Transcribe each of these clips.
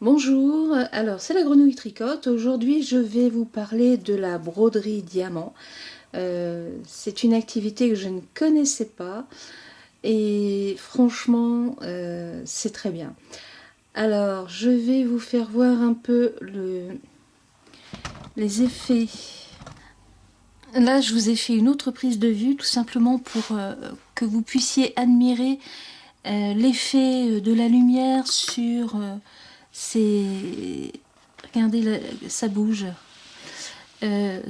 Bonjour, alors c'est la grenouille tricote. Aujourd'hui je vais vous parler de la broderie diamant. C'est une activité que je ne connaissais pas et franchement c'est très bien. Alors je vais vous faire voir un peu les effets. Là je vous ai fait une autre prise de vue tout simplement pour que vous puissiez admirer l'effet de la lumière sur regardez, ça bouge.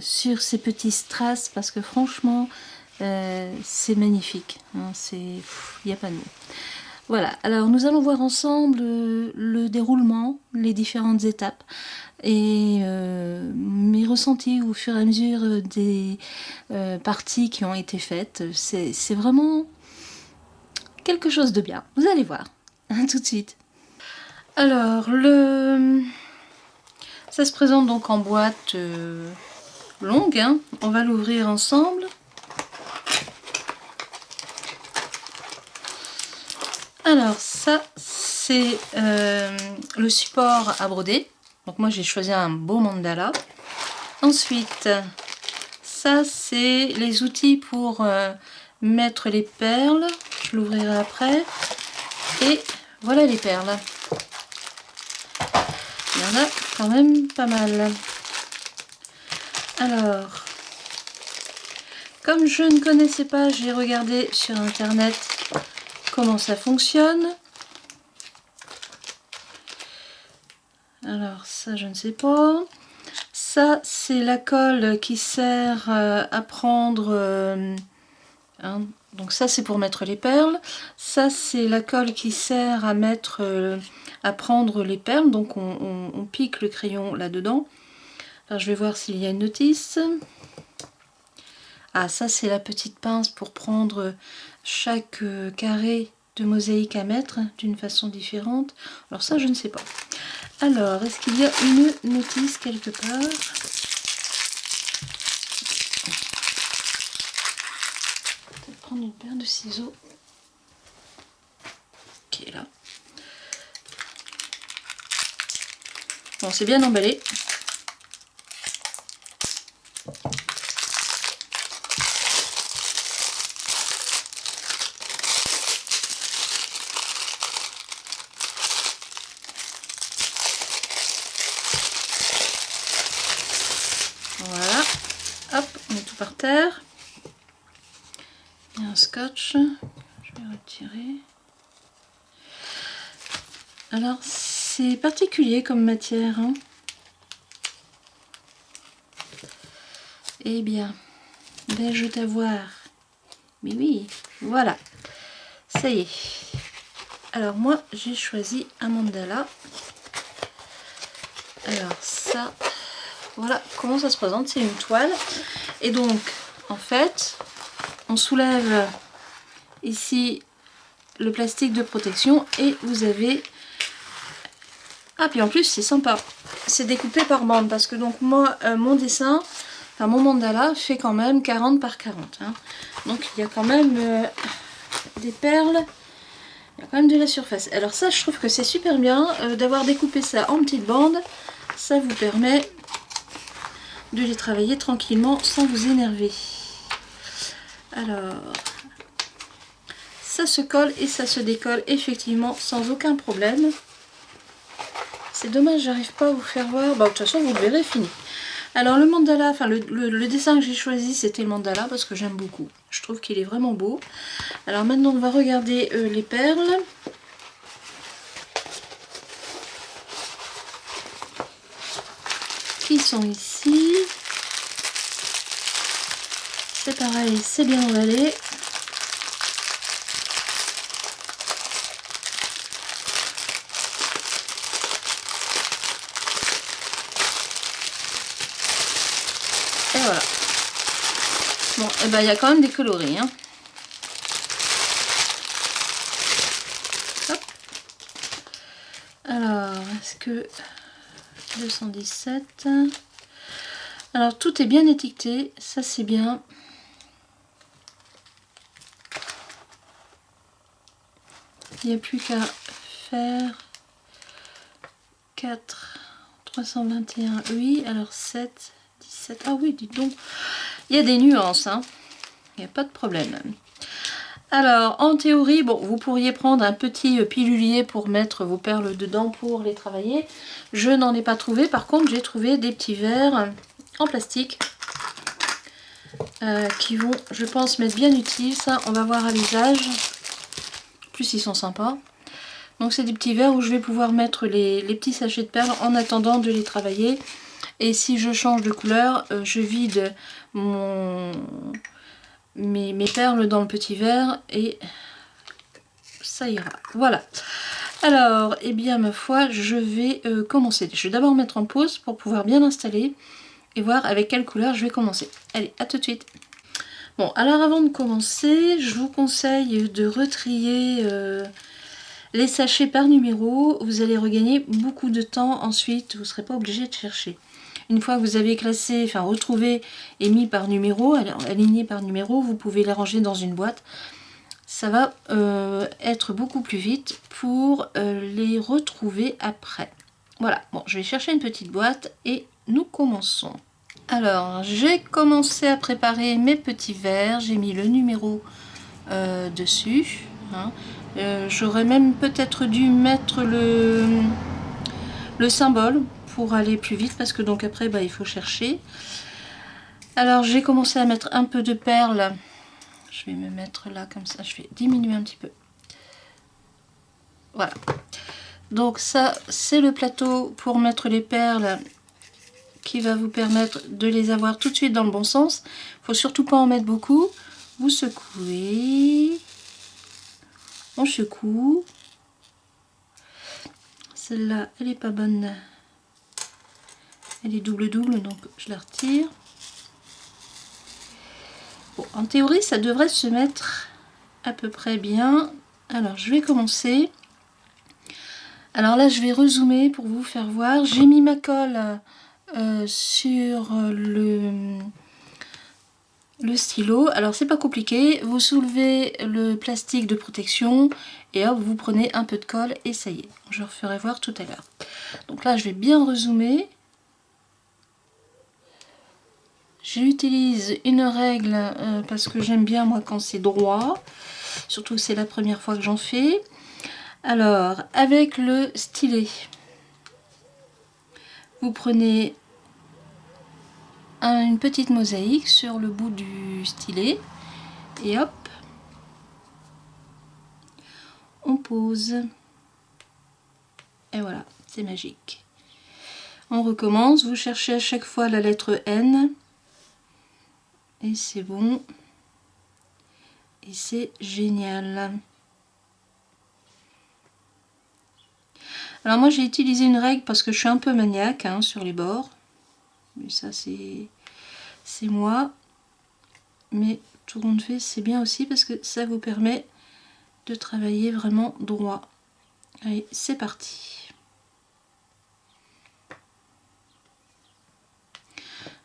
Sur ces petits strass, parce que franchement c'est magnifique, hein, il n'y a pas de mots. Voilà, alors nous allons voir ensemble le déroulement, les différentes étapes et mes ressentis au fur et à mesure des parties qui ont été faites. C'est vraiment quelque chose de bien, vous allez voir. Tout de suite. Alors ça se présente donc en boîte longue, hein. On va l'ouvrir ensemble. Alors ça c'est le support à broder, donc moi j'ai choisi un beau mandala. Ensuite ça c'est les outils pour mettre les perles, je l'ouvrirai après, et voilà les perles. Il y en a quand même pas mal. Alors, comme je ne connaissais pas, j'ai regardé sur internet comment ça fonctionne. Alors ça je ne sais pas. Ça c'est la colle qui sert à prendre, hein, donc ça c'est pour mettre les perles. Ça c'est la colle qui sert à mettre, à prendre les perles. Donc on pique le crayon là-dedans. Alors je vais voir s'il y a une notice. Ah, ça c'est la petite pince pour prendre chaque carré de mosaïque à mettre d'une façon différente. Alors ça je ne sais pas. Alors, est-ce qu'il y a une notice quelque part? Peut-être prendre une paire de ciseaux qui est là. Bon, c'est bien emballé. Voilà, hop, on met tout par terre. Il y a un scotch, je vais retirer. Alors, c'est particulier comme matière, hein. Eh bien, vais-je t'avoir? Mais oui, voilà, ça y est. Alors moi, j'ai choisi un mandala. Alors ça... Voilà comment ça se présente, c'est une toile. Et donc, en fait, on soulève ici le plastique de protection et vous avez... Ah, puis en plus, c'est sympa. C'est découpé par bande parce que donc moi, mon dessin, enfin mon mandala fait quand même 40 par 40. Hein. Donc il y a quand même des perles, il y a quand même de la surface. Alors ça, je trouve que c'est super bien d'avoir découpé ça en petites bandes. Ça vous permet de les travailler tranquillement sans vous énerver. Alors, ça se colle et ça se décolle effectivement sans aucun problème. C'est dommage, j'arrive pas à vous faire voir. Bah, de toute façon, vous le verrez fini. Alors, le mandala, enfin le dessin que j'ai choisi, c'était le mandala parce que j'aime beaucoup. Je trouve qu'il est vraiment beau. Alors maintenant, on va regarder les perles. Qui sont ici. C'est pareil, c'est bien emballé. Et voilà. Bon, et ben il y a quand même des coloris. Hein. Hop. Alors, est-ce que 217. Alors tout est bien étiqueté, ça c'est bien. Il n'y a plus qu'à faire 4, 321, oui, alors 7, 17, ah oui, dites donc, il y a des nuances, hein. Il n'y a pas de problème. Alors, en théorie, bon, vous pourriez prendre un petit pilulier pour mettre vos perles dedans pour les travailler. Je n'en ai pas trouvé. Par contre, j'ai trouvé des petits verres en plastique qui vont, je pense, m'être bien utiles. Ça, on va voir à l'usage. En plus, ils sont sympas. Donc, c'est des petits verres où je vais pouvoir mettre les petits sachets de perles en attendant de les travailler. Et si je change de couleur, je vide mes perles dans le petit verre et ça ira. Voilà. Alors, eh bien, ma foi, je vais commencer. Je vais d'abord mettre en pause pour pouvoir bien l'installer et voir avec quelle couleur je vais commencer. Allez, à tout de suite. Bon, alors avant de commencer, je vous conseille de retrier les sachets par numéro. Vous allez regagner beaucoup de temps ensuite. Vous ne serez pas obligé de chercher. Une fois que vous avez classé, enfin retrouvé et mis par numéro, aligné par numéro, vous pouvez les ranger dans une boîte. Ça va être beaucoup plus vite pour les retrouver après. Voilà, bon, je vais chercher une petite boîte et nous commençons. Alors, j'ai commencé à préparer mes petits verres. J'ai mis le numéro dessus. Hein. J'aurais même peut-être dû mettre le symbole pour aller plus vite parce que donc après, bah, il faut chercher. Alors, j'ai commencé à mettre un peu de perles. Je vais me mettre là comme ça, je vais diminuer un petit peu. Voilà. Donc ça, c'est le plateau pour mettre les perles qui va vous permettre de les avoir tout de suite dans le bon sens. Il ne faut surtout pas en mettre beaucoup. Vous secouez. On secoue. Celle-là, elle n'est pas bonne. Elle est double-double, donc je la retire. Bon, en théorie, ça devrait se mettre à peu près bien. Alors, je vais commencer. Alors là, je vais rezoomer pour vous faire voir. J'ai mis ma colle sur le stylo. Alors, c'est pas compliqué. Vous soulevez le plastique de protection et hop, vous prenez un peu de colle et ça y est. Je referai voir tout à l'heure. Donc là, je vais bien rezoomer. J'utilise une règle parce que j'aime bien moi quand c'est droit, surtout c'est la première fois que j'en fais. Alors avec le stylet, vous prenez une petite mosaïque sur le bout du stylet et hop, on pose et voilà, c'est magique. On recommence, vous cherchez à chaque fois la lettre N. Et c'est bon. Et c'est génial. Alors moi j'ai utilisé une règle parce que je suis un peu maniaque hein, sur les bords. Mais ça c'est moi. Mais tout rond fait c'est bien aussi parce que ça vous permet de travailler vraiment droit. Allez, c'est parti.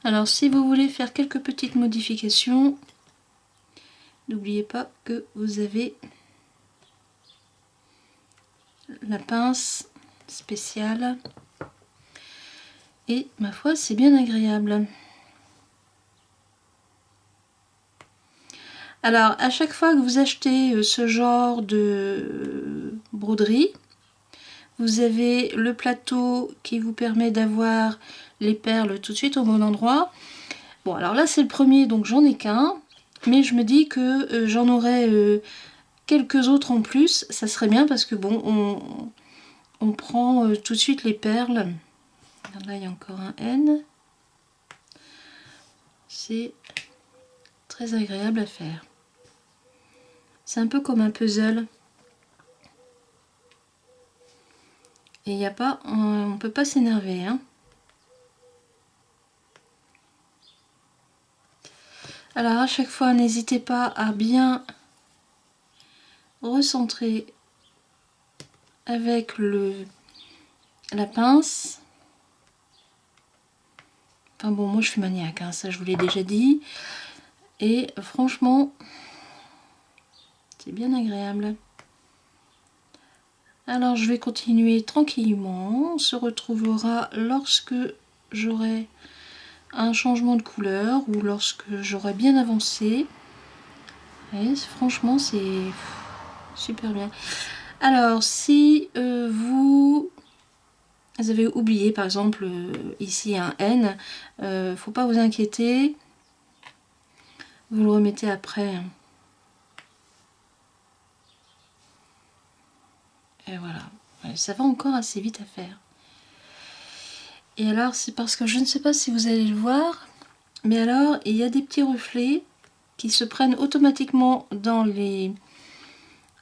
Alors si vous voulez faire quelques petites modifications, n'oubliez pas que vous avez la pince spéciale et ma foi c'est bien agréable. Alors à chaque fois que vous achetez ce genre de broderie, vous avez le plateau qui vous permet d'avoir les perles tout de suite au bon endroit. Bon alors là c'est le premier donc j'en ai qu'un, mais je me dis que j'en aurai quelques autres en plus, ça serait bien parce que bon on prend tout de suite les perles. Alors là il y a encore un N. C'est très agréable à faire. C'est un peu comme un puzzle. Et il n'y a pas, on peut pas s'énerver. Hein. Alors à chaque fois, n'hésitez pas à bien recentrer avec la pince. Enfin bon, moi je suis maniaque, hein, ça je vous l'ai déjà dit. Et franchement, c'est bien agréable. Alors je vais continuer tranquillement. On se retrouvera lorsque j'aurai un changement de couleur ou lorsque j'aurai bien avancé. Et franchement c'est super bien. Alors si vous avez oublié par exemple ici un N, faut pas vous inquiéter, vous le remettez après. Et voilà, ça va encore assez vite à faire. Et alors c'est parce que je ne sais pas si vous allez le voir, mais alors il y a des petits reflets qui se prennent automatiquement dans les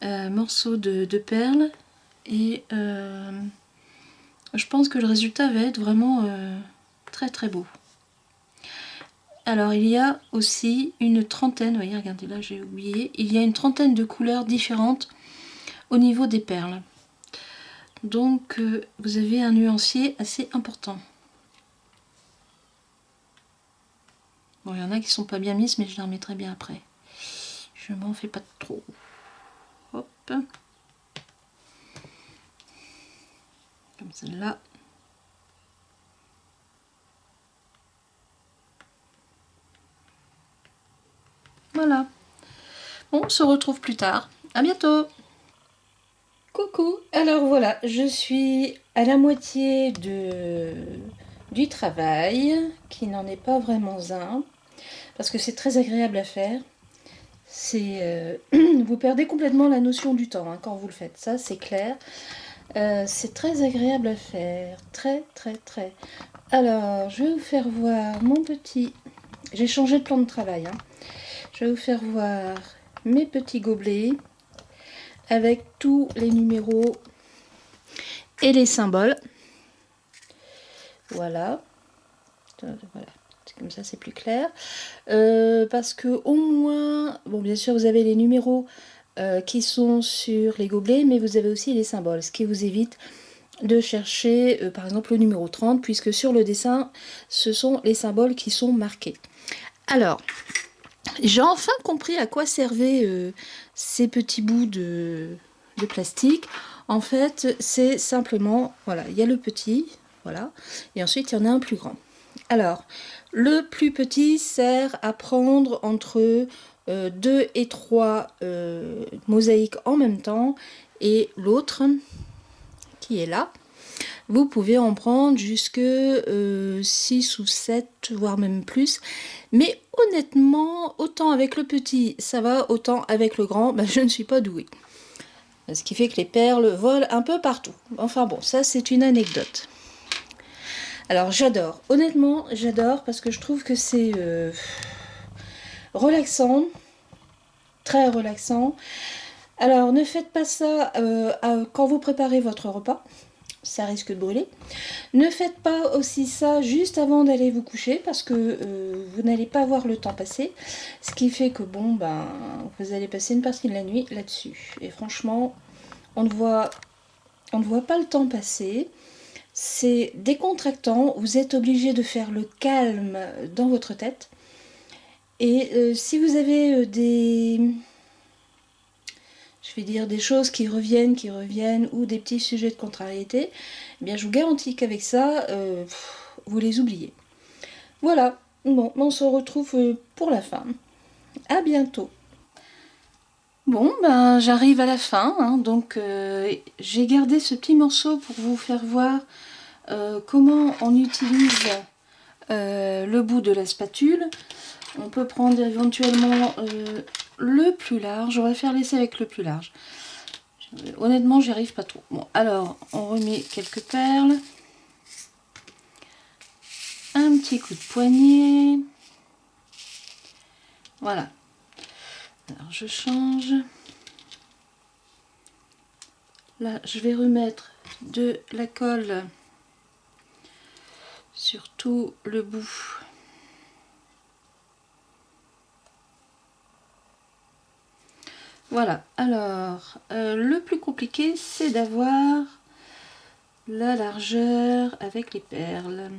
morceaux de perles. Et je pense que le résultat va être vraiment très très beau. Alors il y a aussi une trentaine, vous voyez, regardez là j'ai oublié, il y a une trentaine de couleurs différentes au niveau des perles. Donc vous avez un nuancier assez important. Bon, il y en a qui sont pas bien mises, mais je les remettrai bien après. Je m'en fais pas trop. Hop. Comme celle-là. Voilà. Bon, on se retrouve plus tard. À bientôt. Coucou. Alors voilà, je suis à la moitié du travail, qui n'en est pas vraiment un, parce que c'est très agréable à faire. C'est vous perdez complètement la notion du temps hein, quand vous le faites, ça c'est clair. C'est très agréable à faire, très très très. Alors, je vais vous faire voir mon petit... J'ai changé de plan de travail. Hein. Je vais vous faire voir mes petits gobelets avec tous les numéros et les symboles. Voilà. Voilà. Comme ça, c'est plus clair. Parce que au moins... Bon, bien sûr, vous avez les numéros qui sont sur les gobelets, mais vous avez aussi les symboles, ce qui vous évite de chercher par exemple le numéro 30 puisque sur le dessin ce sont les symboles qui sont marqués. Alors j'ai enfin compris à quoi servaient ces petits bouts de plastique. En fait c'est simplement, voilà, il y a le petit, voilà, et ensuite il y en a un plus grand. Alors le plus petit sert à prendre entre 2 et 3 mosaïques en même temps, et l'autre qui est là, vous pouvez en prendre jusque 6 ou 7, voire même plus. Mais honnêtement, autant avec le petit, ça va, autant avec le grand, ben, je ne suis pas douée. Ce qui fait que les perles volent un peu partout. Enfin bon, ça c'est une anecdote. Alors j'adore, honnêtement j'adore parce que je trouve que c'est relaxant, très relaxant. Alors ne faites pas ça quand vous préparez votre repas. Ça risque de brûler. Ne faites pas aussi ça juste avant d'aller vous coucher parce que vous n'allez pas voir le temps passer. Ce qui fait que bon, ben, vous allez passer une partie de la nuit là-dessus. Et franchement, on ne voit pas le temps passer. C'est décontractant. Vous êtes obligé de faire le calme dans votre tête. Et si vous avez je vais dire des choses qui reviennent, ou des petits sujets de contrariété, eh bien je vous garantis qu'avec ça, vous les oubliez. Voilà, bon, on se retrouve pour la fin. À bientôt. Bon, ben j'arrive à la fin, hein, donc j'ai gardé ce petit morceau pour vous faire voir comment on utilise le bout de la spatule. On peut prendre éventuellement le plus large. On va faire l'essai avec le plus large. Honnêtement, j'y arrive pas trop. Bon, alors, on remet quelques perles. Un petit coup de poignet. Voilà. Alors, je change. Là, je vais remettre de la colle sur tout le bout. Voilà, alors le plus compliqué c'est d'avoir la largeur avec les perles.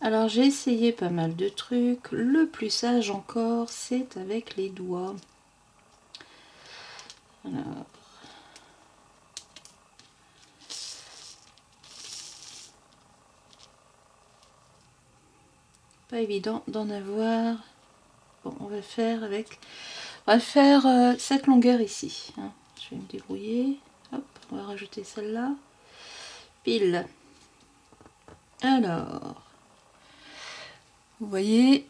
Alors j'ai essayé pas mal de trucs, le plus sage encore c'est avec les doigts. Alors, pas évident d'en avoir. Bon, on va faire avec... On va faire cette longueur ici. Hein. Je vais me débrouiller. Hop, on va rajouter celle-là. Pile. Alors, vous voyez,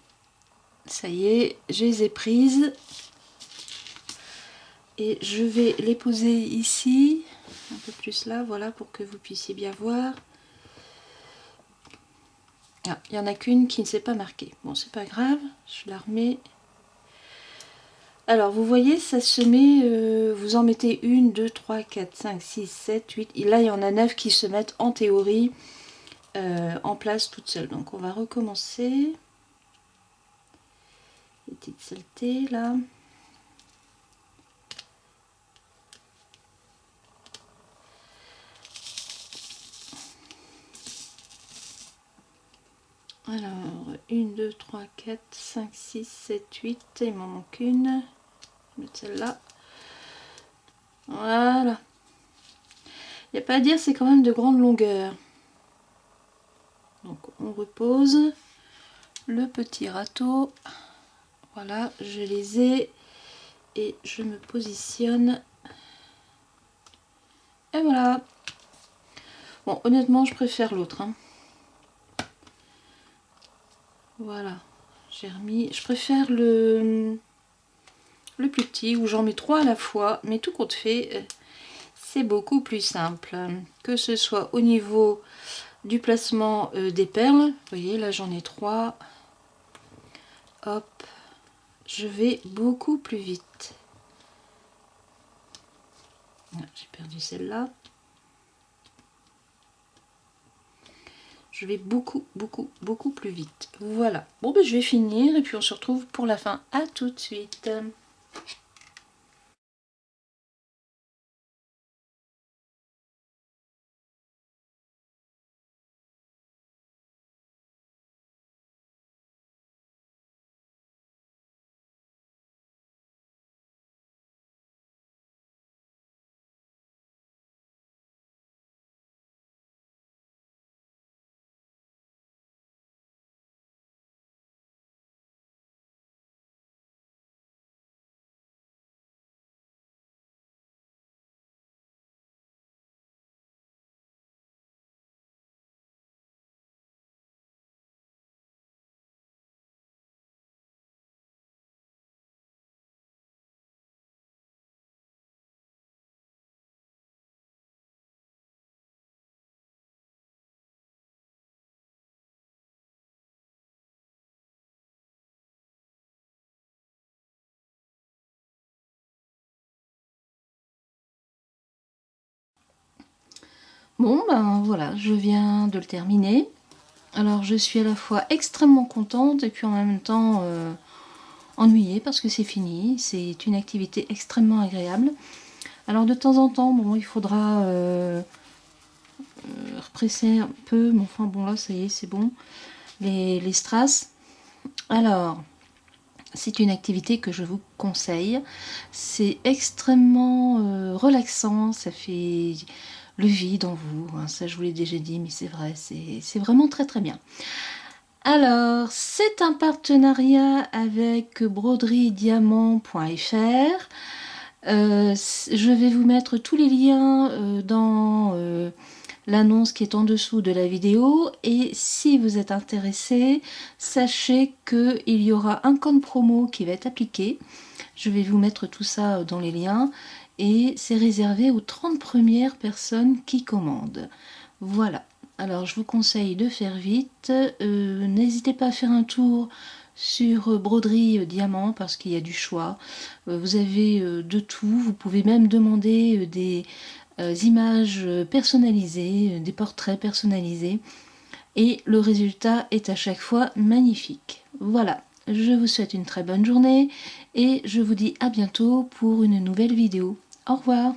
ça y est, je les ai prises. Et je vais les poser ici, un peu plus là, voilà, pour que vous puissiez bien voir. Ah, il n'y en a qu'une qui ne s'est pas marquée. Bon, c'est pas grave, je la remets. Alors, vous voyez, ça se met, vous en mettez 1, 2, 3, 4, 5, 6, 7, 8. Et là, il y en a 9 qui se mettent en théorie en place toutes seules. Donc, on va recommencer. Les petites saletés, là. Alors, 1, 2, 3, 4, 5, 6, 7, 8. Il m'en manque une. Je vais mettre celle-là. Voilà. Il n'y a pas à dire, c'est quand même de grande longueur. Donc, on repose le petit râteau. Voilà, je les ai. Et je me positionne. Et voilà. Bon, honnêtement, je préfère l'autre. Hein. Voilà. J'ai remis... Je préfère le plus petit, où j'en mets 3 à la fois. Mais tout compte fait, c'est beaucoup plus simple. Que ce soit au niveau du placement des perles. Vous voyez, là, j'en ai 3. Hop. Je vais beaucoup plus vite. J'ai perdu celle-là. Je vais beaucoup plus vite. Voilà. Bon, ben, je vais finir et puis on se retrouve pour la fin. À tout de suite. Bon, ben voilà, je viens de le terminer. Alors, je suis à la fois extrêmement contente et puis en même temps ennuyée parce que c'est fini. C'est une activité extrêmement agréable. Alors, de temps en temps, bon, il faudra represser un peu, mais enfin bon, là, ça y est, c'est bon. Les strass. Alors, c'est une activité que je vous conseille. C'est extrêmement relaxant, ça fait le vide en vous. Hein, ça, je vous l'ai déjà dit, mais c'est vrai, c'est vraiment très très bien. Alors, c'est un partenariat avec broderie-diamant.fr. Je vais vous mettre tous les liens dans l'annonce qui est en dessous de la vidéo. Et si vous êtes intéressé, sachez qu'il y aura un code promo qui va être appliqué. Je vais vous mettre tout ça dans les liens. Et c'est réservé aux 30 premières personnes qui commandent. Voilà. Alors, je vous conseille de faire vite. N'hésitez pas à faire un tour sur Broderie Diamant parce qu'il y a du choix. Vous avez de tout. Vous pouvez même demander des images personnalisées, des portraits personnalisés. Et le résultat est à chaque fois magnifique. Voilà. Je vous souhaite une très bonne journée et je vous dis à bientôt pour une nouvelle vidéo. Au revoir.